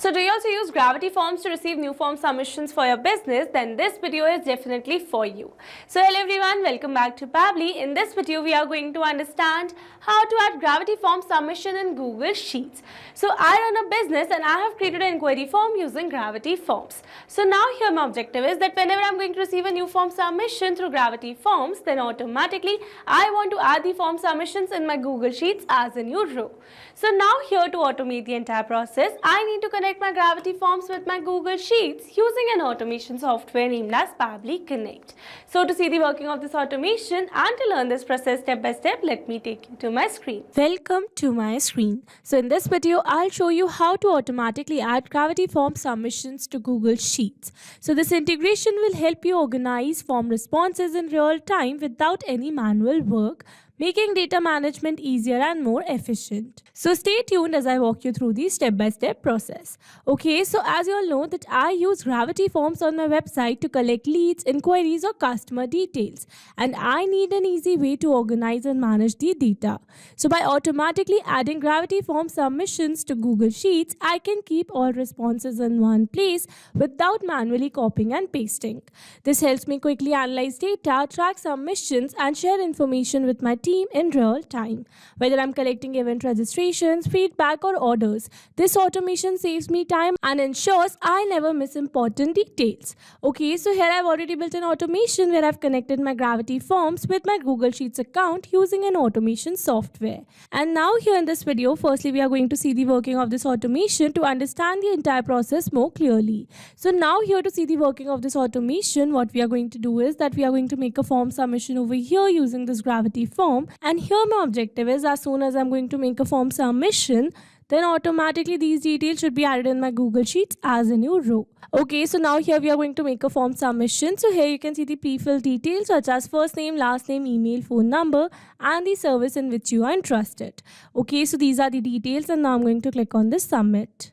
So do you also use Gravity Forms to receive new form submissions for your business? Then this video is definitely for you. So hello everyone, welcome back to Pabbly. In this video, we are going to understand how to add Gravity Form submission in Google Sheets. So I run a business and I have created an inquiry form using Gravity Forms. So now here my objective is that whenever I'm going to receive a new form submission through Gravity Forms, then automatically I want to add the form submissions in my Google Sheets as a new row. So now here to automate the entire process, I need to connect my Gravity Forms with my Google Sheets using an automation software named as Pabbly Connect. So to see the working of this automation and to learn this process step by step, let me take you to my screen. Welcome to my screen. So in this video, I'll show you how to automatically add Gravity Form submissions to Google Sheets. So this integration will help you organize form responses in real time without any manual work, making data management easier and more efficient. So stay tuned as I walk you through the step-by-step process. Okay, so as you all know that I use Gravity Forms on my website to collect leads, inquiries or customer details. And I need an easy way to organize and manage the data. So by automatically adding Gravity Form submissions to Google Sheets, I can keep all responses in one place without manually copying and pasting. This helps me quickly analyze data, track submissions and share information with my team in real time. Whether I'm collecting event registrations, feedback or orders, this automation saves me time and ensures I never miss important details. Okay, so here I've already built an automation where I've connected my Gravity Forms with my Google Sheets account using an automation software. And now here in this video, firstly we are going to see the working of this automation to understand the entire process more clearly. So now here to see the working of this automation, what we are going to do is that we are going to make a form submission over here using this Gravity Form. And here my objective is as soon as I'm going to make a form submission, then automatically these details should be added in my Google Sheets as a new row. Okay, so now here we are going to make a form submission. So here you can see the pre-filled details such as first name, last name, email, phone number and the service in which you are interested. Okay, so these are the details and now I'm going to click on this submit.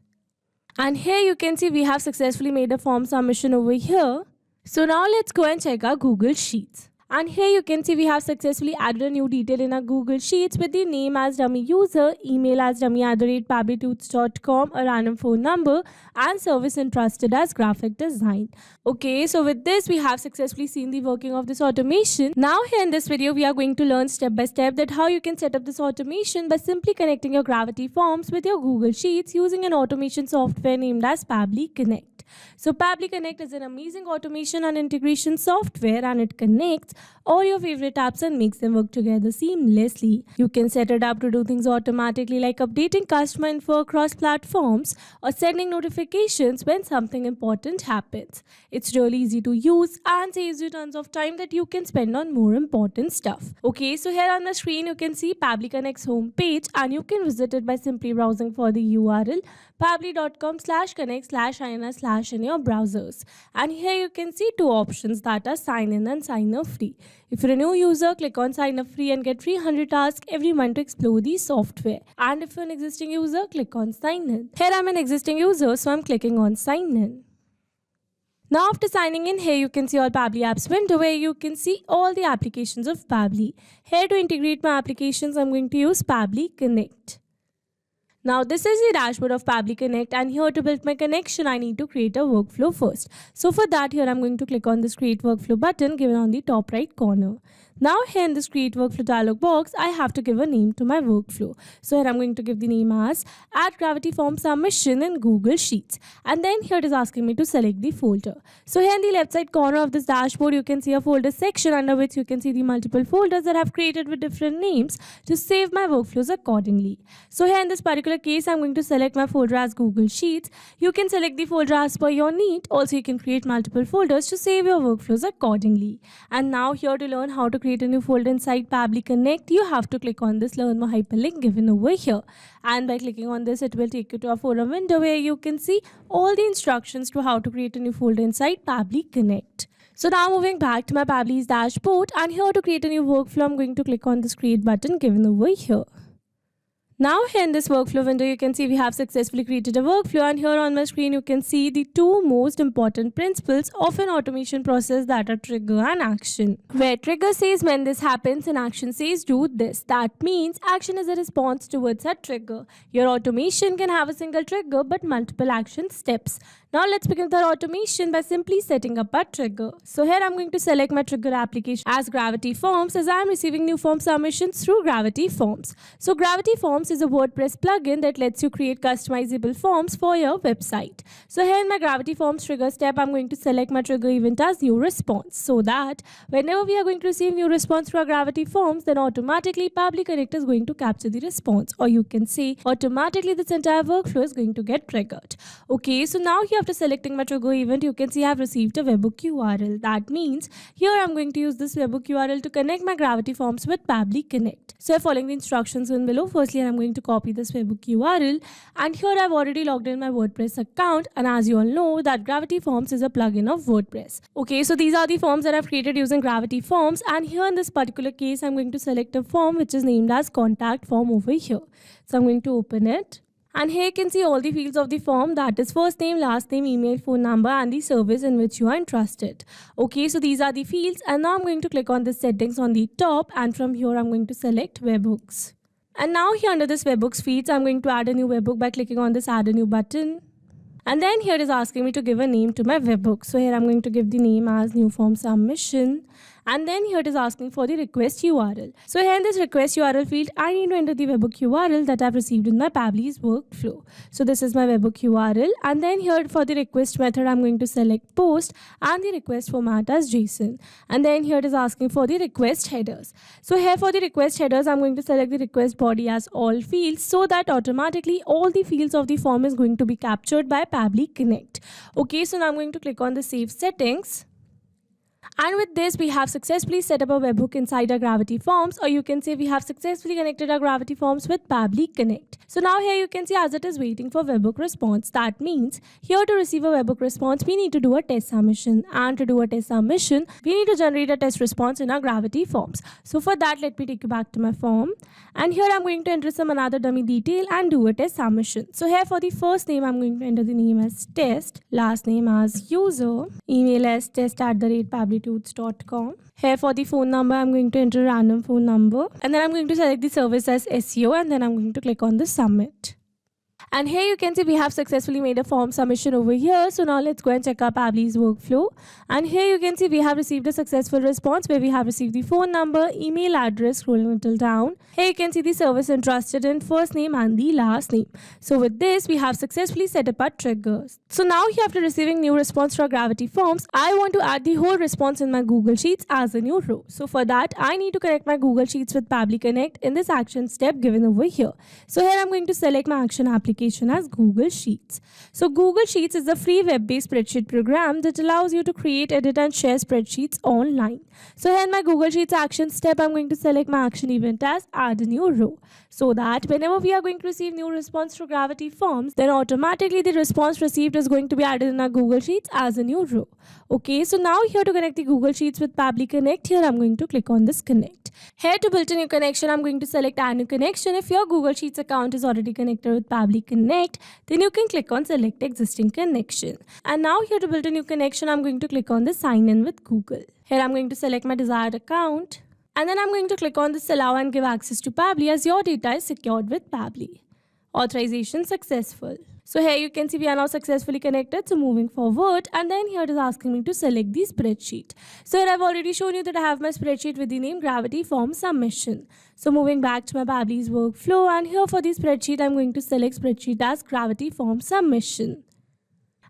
And here you can see we have successfully made a form submission over here. So now let's go and check our Google Sheets. And here you can see we have successfully added a new detail in our Google Sheets with the name as dummy user, email as dummy@pabblytools.com, a random phone number and service entrusted as graphic design. Okay, so with this we have successfully seen the working of this automation. Now here in this video we are going to learn step by step that how you can set up this automation by simply connecting your Gravity Forms with your Google Sheets using an automation software named as Pabbly Connect. So Pabbly Connect is an amazing automation and integration software and it connects all your favorite apps and makes them work together seamlessly. You can set it up to do things automatically like updating customer info across platforms or sending notifications when something important happens. It's really easy to use and saves you tons of time that you can spend on more important stuff. Okay, so here on the screen you can see Pabbly Connect's homepage and you can visit it by simply browsing for the URL pabbly.com/connect/in in your browsers. And here you can see two options that are sign in and sign up free. If you're a new user, click on sign up free and get 300 tasks every month to explore the software. And if you're an existing user, click on sign in. Here I'm an existing user, so I'm clicking on sign in. Now after signing in, here you can see all Pabbly apps window where you can see all the applications of Pabbly. Here to integrate my applications, I'm going to use Pabbly Connect. Now this is the dashboard of Pabbly Connect and here to build my connection, I need to create a workflow first. So for that here I'm going to click on this create workflow button given on the top right corner. Now here in this create workflow dialog box, I have to give a name to my workflow. So here I'm going to give the name as add Gravity Form submission in Google Sheets. And then here it is asking me to select the folder. So here in the left side corner of this dashboard, you can see a folder section under which you can see the multiple folders that I've created with different names to save my workflows accordingly. So here in this particular case, I'm going to select my folder as Google Sheets. You can select the folder as per your need. Also, you can create multiple folders to save your workflows accordingly. And now here to learn how to create a new folder inside Pabbly Connect, you have to click on this learn more hyperlink given over here. And by clicking on this, it will take you to a forum window where you can see all the instructions to how to create a new folder inside Pabbly Connect. So now moving back to my Pabbly's dashboard and here to create a new workflow, I'm going to click on this create button given over here. Now here in this workflow window, you can see we have successfully created a workflow, and here on my screen you can see the two most important principles of an automation process, that are trigger and action. Where trigger says when this happens and action says do this. That means action is a response towards a trigger. Your automation can have a single trigger but multiple action steps. Now let's begin with our automation by simply setting up a trigger. So here I'm going to select my trigger application as Gravity Forms, as I'm receiving new form submissions through Gravity Forms. So Gravity Forms is a WordPress plugin that lets you create customizable forms for your website. So here in my Gravity Forms trigger step, I'm going to select my trigger event as new response, so that whenever we are going to receive new response through our Gravity Forms, then automatically Pabbly Connect is going to capture the response, or you can say automatically this entire workflow is going to get triggered. Okay, so now here after selecting my trigger event, you can see I have received a webhook URL. That means here I'm going to use this webhook URL to connect my Gravity Forms with Pabbly Connect. So following the instructions in below, firstly I'm going to copy this webhook URL, and here I've already logged in my WordPress account, and as you all know that Gravity Forms is a plugin of WordPress. Okay, so these are the forms that I've created using Gravity Forms, and here in this particular case I'm going to select a form which is named as contact form over here. So I'm going to open it. And here you can see all the fields of the form, that is first name, last name, email, phone number, and the service in which you are interested. Okay, so these are the fields, and now I'm going to click on the settings on the top, and from here I'm going to select webhooks. And now here under this webhooks fields, I'm going to add a new webhook by clicking on this add a new button. And then here it is asking me to give a name to my webhook. So here I'm going to give the name as new form submission. And then here it is asking for the request URL. So here in this request URL field, I need to enter the webhook URL that I've received in my Pabbly's workflow. So this is my webhook URL. And then here for the request method, I'm going to select post and the request format as JSON. And then here it is asking for the request headers. So here for the request headers, I'm going to select the request body as all fields, so that automatically all the fields of the form is going to be captured by Pabbly Connect. Okay, so now I'm going to click on the save settings. And with this, we have successfully set up a webhook inside our Gravity Forms, or you can say we have successfully connected our Gravity Forms with Pabbly Connect. So now here you can see as it is waiting for webhook response. That means here to receive a webhook response, we need to do a test submission. And to do a test submission, we need to generate a test response in our Gravity Forms. So for that, let me take you back to my form. And here I'm going to enter some another dummy detail and do a test submission. So here for the first name, I'm going to enter the name as test, last name as user, email as test@pabblytools.com. Here for the phone number, I'm going to enter a random phone number, and then I'm going to select the service as SEO, and then I'm going to click on the submit. And here you can see we have successfully made a form submission over here. So now let's go and check our Pabbly's workflow. And here you can see we have received a successful response where we have received the phone number, email address, scrolling a little down. Here you can see the service interested in, first name and the last name. So with this, we have successfully set up our triggers. So now here after receiving new response to our Gravity Forms, I want to add the whole response in my Google Sheets as a new row. So for that, I need to connect my Google Sheets with Pabbly Connect in this action step given over here. So here I'm going to select my action application as Google Sheets. So Google Sheets is a free web-based spreadsheet program that allows you to create, edit and share spreadsheets online. So here in my Google Sheets action step, I'm going to select my action event as add a new row, so that whenever we are going to receive new response through Gravity Forms, then automatically the response received is going to be added in our Google Sheets as a new row. Okay, so now here to connect the Google Sheets with Pabbly Connect, here I'm going to click on this connect. Here to build a new connection, I'm going to select add new connection. If your Google Sheets account is already connected with Pabbly Connect, then you can click on select existing connection. And now here to build a new connection, I'm going to click on the sign in with Google. Here I'm going to select my desired account, and then I'm going to click on this allow and give access to Pabbly as your data is secured with Pabbly. Authorization successful. So here you can see we are now successfully connected. So moving forward, and then here it is asking me to select the spreadsheet. So here I've already shown you that I have my spreadsheet with the name Gravity Form Submission. So moving back to my Pabbly's workflow, and here for the spreadsheet, I'm going to select spreadsheet as Gravity Form Submission.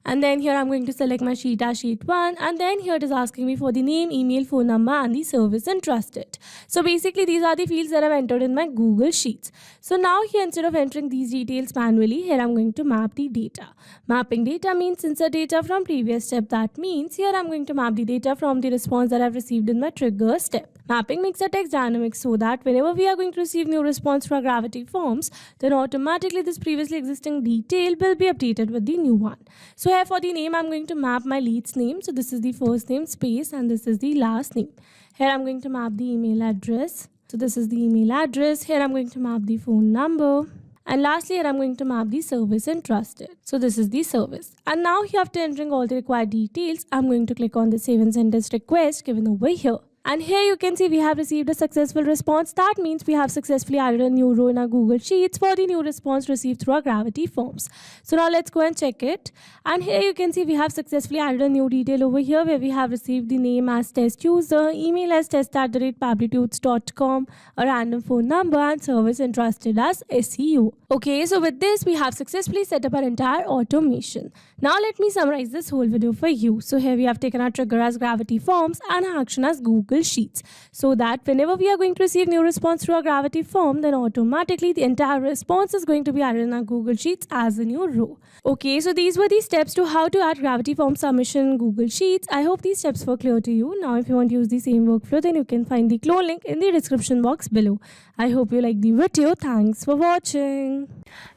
And then here I'm going to select my sheet as sheet 1, and then here it is asking me for the name, email, phone number and the service interested. So basically these are the fields that I've entered in my Google Sheets. So now here instead of entering these details manually, here I'm going to map the data. Mapping data means insert data from previous step. That means here I'm going to map the data from the response that I've received in my trigger step. Mapping makes a text dynamic so that whenever we are going to receive new response from Gravity Forms, then automatically this previously existing detail will be updated with the new one. So here for the name, I'm going to map my lead's name. So this is the first name space and this is the last name. Here I'm going to map the email address. So this is the email address. Here I'm going to map the phone number. And lastly, here I'm going to map the service and trusted. So this is the service. And now here, after entering all the required details, I'm going to click on the save and send this request given over here. And here you can see we have received a successful response. That means we have successfully added a new row in our Google Sheets for the new response received through our Gravity forms. So now let's go and check it. And here you can see we have successfully added a new detail over here where we have received the name as test user, email as test@pabblytudes.com, a random phone number, and service entrusted as SEO. Okay, so with this we have successfully set up our entire automation. Now let me summarize this whole video for you. So here we have taken our trigger as Gravity forms and our action as Google Sheets, so that whenever we are going to receive new response through our Gravity form, then automatically the entire response is going to be added in our Google Sheets as a new row. Okay, so these were the steps to how to add Gravity form submission in Google Sheets. I hope these steps were clear to you. Now if you want to use the same workflow, then you can find the clone link in the description box below. I hope you liked the video. Thanks for watching.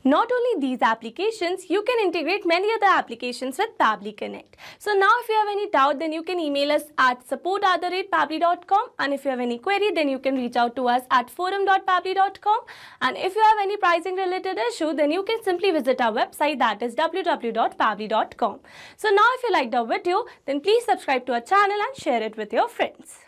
Not only these applications, you can integrate many other applications with Pabbly Connect. So now if you have any doubt, then you can email us at support@pabbly.com, and if you have any query, then you can reach out to us at forum.pabbly.com, and if you have any pricing related issue, then you can simply visit our website, that is www.pabbly.com. So now if you liked our video, then please subscribe to our channel and share it with your friends.